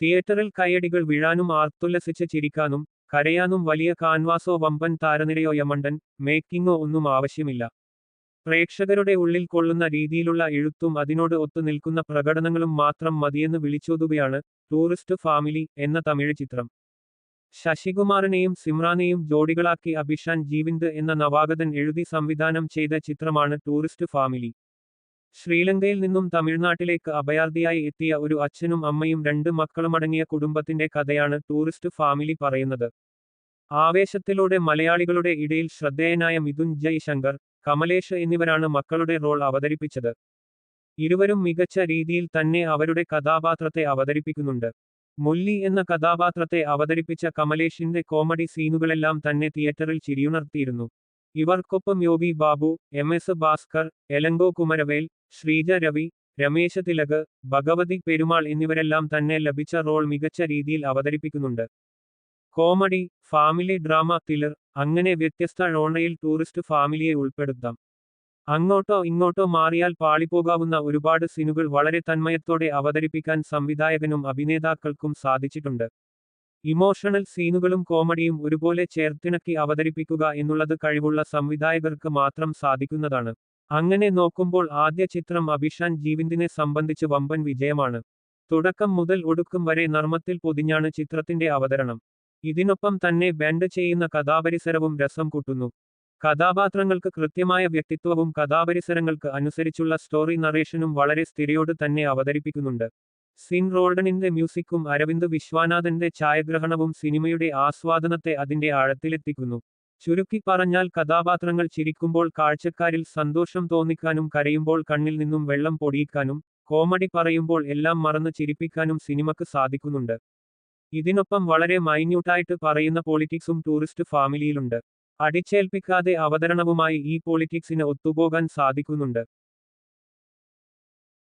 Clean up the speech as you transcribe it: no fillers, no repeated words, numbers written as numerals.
തിയേറ്ററിൽ കയ്യടികൾ വീഴാനും ആർത്തുല്ലസിച്ച് ചിരിക്കാനും കരയാനും വലിയ കാൻവാസോ വമ്പൻ താരനിരയോ യമണ്ടൻ മേക്കിങ്ങോ ഒന്നും ആവശ്യമില്ല. പ്രേക്ഷകരുടെ ഉള്ളിൽ കൊള്ളുന്ന രീതിയിലുള്ള എഴുത്തും അതിനോട് ഒത്തുനിൽക്കുന്ന പ്രകടനങ്ങളും മാത്രം മതിയെന്ന് വിളിച്ചോതുകയാണ് ടൂറിസ്റ്റ് ഫാമിലി എന്ന തമിഴ് ചിത്രം. ശശികുമാറിനെയും സിമ്രാനെയും ജോഡികളാക്കി അഭിഷാൻ ജീവിന്ദ് എന്ന നവാഗതൻ എഴുതി സംവിധാനം ചെയ്ത ചിത്രമാണ് ടൂറിസ്റ്റ് ഫാമിലി. ശ്രീലങ്കയിൽ നിന്നും തമിഴ്നാട്ടിലേക്ക് അഭയാർത്ഥിയായി എത്തിയ ഒരു അച്ഛനും അമ്മയും 2 മക്കളുമടങ്ങിയ കുടുംബത്തിന്റെ കഥയാണ് ടൂറിസ്റ്റ് ഫാമിലി പറയുന്നത്. ആവേശത്തിലൂടെ മലയാളികളുടെ ഇടയിൽ ശ്രദ്ധേയനായ മിഥുൻ ജയ് ശങ്കർ, കമലേഷ് എന്നിവരാണ് മക്കളുടെ റോൾ അവതരിപ്പിച്ചത്. ഇരുവരും മികച്ച രീതിയിൽ തന്നെ അവരുടെ കഥാപാത്രത്തെ അവതരിപ്പിക്കുന്നുണ്ട്. മുല്ലി എന്ന കഥാപാത്രത്തെ അവതരിപ്പിച്ച കമലേഷിന്റെ കോമഡി സീനുകളെല്ലാം തന്നെ തിയേറ്ററിൽ ചിരിയുണർത്തിയിരുന്നു. ഇവർക്കൊപ്പം യോഗി ബാബു, MS ഭാസ്കർ, എലങ്കോ കുമരവേൽ, ശ്രീജ രവി, രമേശ് തിലക്, ഭഗവതി പെരുമാൾ എന്നിവരെല്ലാം തന്നെ ലഭിച്ച റോൾ മികച്ച രീതിയിൽ അവതരിപ്പിക്കുന്നുണ്ട്. കോമഡി, ഫാമിലി ഡ്രാമ, ത്രില്ലർ അങ്ങനെ വ്യത്യസ്ത ജോണറിൽ ടൂറിസ്റ്റ് ഫാമിലിയെ ഉൾപ്പെടുത്താം. അങ്ങോട്ടോ ഇങ്ങോട്ടോ മാറിയാൽ പാളിപ്പോകാവുന്ന ഒരുപാട് സീനുകൾ വളരെ തന്മയത്തോടെ അവതരിപ്പിക്കാൻ സംവിധായകനും അഭിനേതാക്കൾക്കും സാധിച്ചിട്ടുണ്ട്. ഇമോഷണൽ സീനുകളും കോമഡിയും ഒരുപോലെ ചേർത്തിണക്കി അവതരിപ്പിക്കുക എന്നുള്ളത് കഴിവുള്ള സംവിധായകർക്ക് മാത്രം സാധിക്കുന്നതാണ്. അങ്ങനെ നോക്കുമ്പോൾ ആദ്യ ചിത്രം അഭിഷാൻ ജീവിന്ദിനെ സംബന്ധിച്ച് വമ്പൻ വിജയമാണ്. തുടക്കം മുതൽ ഒടുക്കം വരെ നർമ്മത്തിൽ പൊതിഞ്ഞാണ് ചിത്രത്തിന്റെ അവതരണം. ഇതിനൊപ്പം തന്നെ ബാൻഡ് ചെയ്യുന്ന കഥാപരിസരവും രസം കൂട്ടുന്നു. കഥാപാത്രങ്ങൾക്ക് കൃത്യമായ വ്യക്തിത്വവും കഥാപരിസരങ്ങൾക്ക് അനുസരിച്ചുള്ള സ്റ്റോറി നറേഷനും വളരെ സ്ഥിരയോട് തന്നെ അവതരിപ്പിക്കുന്നുണ്ട്. സിൻ റോൾഡനിന്റെ മ്യൂസിക്കും അരവിന്ദ് വിശ്വനാഥന്റെ ഛായാഗ്രഹണവും സിനിമയുടെ ആസ്വാദനത്തെ അതിന്റെ ആഴത്തിലെത്തിക്കുന്നു. ചുരുക്കി പറഞ്ഞാൽ കഥാപാത്രങ്ങൾ ചിരിക്കുമ്പോൾ കാഴ്ചക്കാരിൽ സന്തോഷം തോന്നിക്കാനും കരയുമ്പോൾ കണ്ണിൽ നിന്നും വെള്ളം പൊടിയിക്കാനും കോമഡി പറയുമ്പോൾ എല്ലാം മറന്ന് ചിരിപ്പിക്കാനും സിനിമക്ക് സാധിക്കുന്നുണ്ട്. ഇതിനൊപ്പം വളരെ മൈന്യൂട്ടായിട്ട് പറയുന്ന പൊളിറ്റിക്സും ടൂറിസ്റ്റ് ഫാമിലിയിലുണ്ട്. അടിച്ചേൽപ്പിക്കാതെ അവതരണവുമായി ഈ പൊളിറ്റിക്സിന് ഒത്തുപോകാൻ സാധിക്കുന്നുണ്ട്.